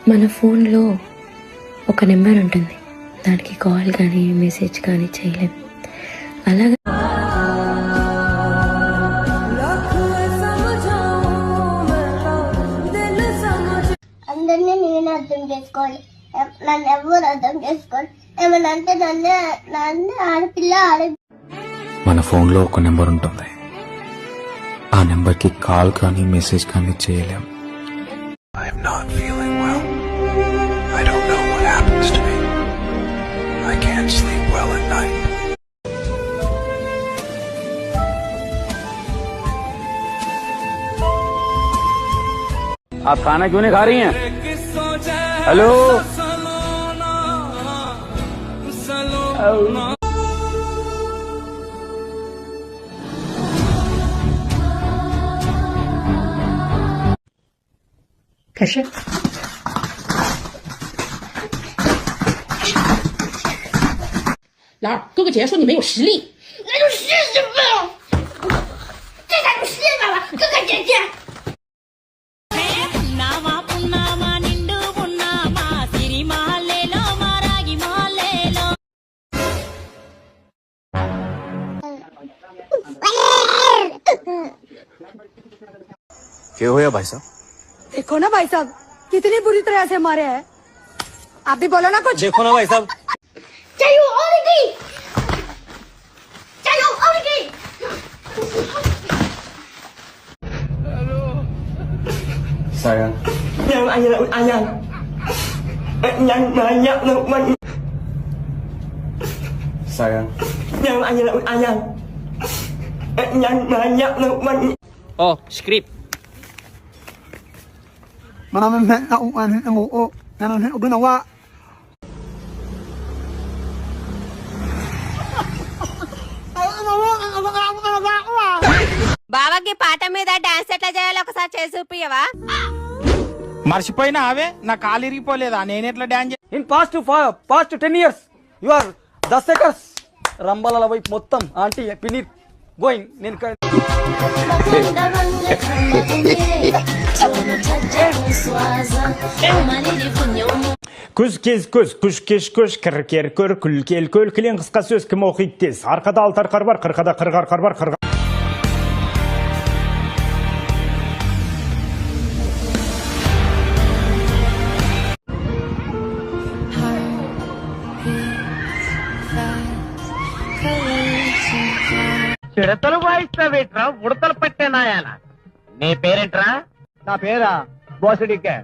మన ఫోన్లో ఒక నెంబర్ ఉంటుంది, దానికి కాల్ కానీ మెసేజ్ కానీ చేయలేం. అలాగే అందరినీ నేను అర్థం చేసుకోవాలి, నన్ను ఎవరు అర్థం చేసుకోవాలి. ఏమన్నా అంటే నన్ను ఆడపిల్ల మన ఫోన్లో ఒక నెంబర్ ఉంటుంది, ఆ నెంబర్కి కాల్ కానీ మెసేజ్ కానీ చేయలేం. I'm not feeling well. I don't know what happens to me. I can't sleep well at night. आप खाना क्यों नहीं खा रही हैं? हेलो कैसे老二，哥哥姐姐说你没有实力，那就试试呗，这才不是干嘛？哥哥姐姐。क्या हुआ भाई साहब? देखो ना भाई साहब कितनी बुरी तरह से मारे हैं, आप भी बोलो ना कुछ। देखो ना भाई साहब,加油奥利给，加油奥利给。Sayang. Yang ayang. Yang banyak teman. Sayang. Yang ayang. Yang banyak teman. oh script. Maraming nauuan ng oo. Nanon ginawa. బావకి పాట మీద డాన్స్ ఎట్లా చేయాలో ఒకసారి చేసి చూపియవా? మర్చిపోయినా అవే నా కాలు ఇరిగిపోలేదా, నేను ఎట్లా dance In past 10 years you are the seconds Rambala వైపు మొత్తం ఆంటీ పిని గోయింగ్ నేను күз кез көз күш кеш көш кір кер көр күл кел көл кілең қысқа сөз кім оқиды тез, арқада алты арқар бар, қырқада қырық арқар бар, қырға. చిడతలు వాయిస్తావేట్రా ఉడతలు పట్టే నాయాల. నీ పేరేంట్రా? నా పేరా బోసడికే.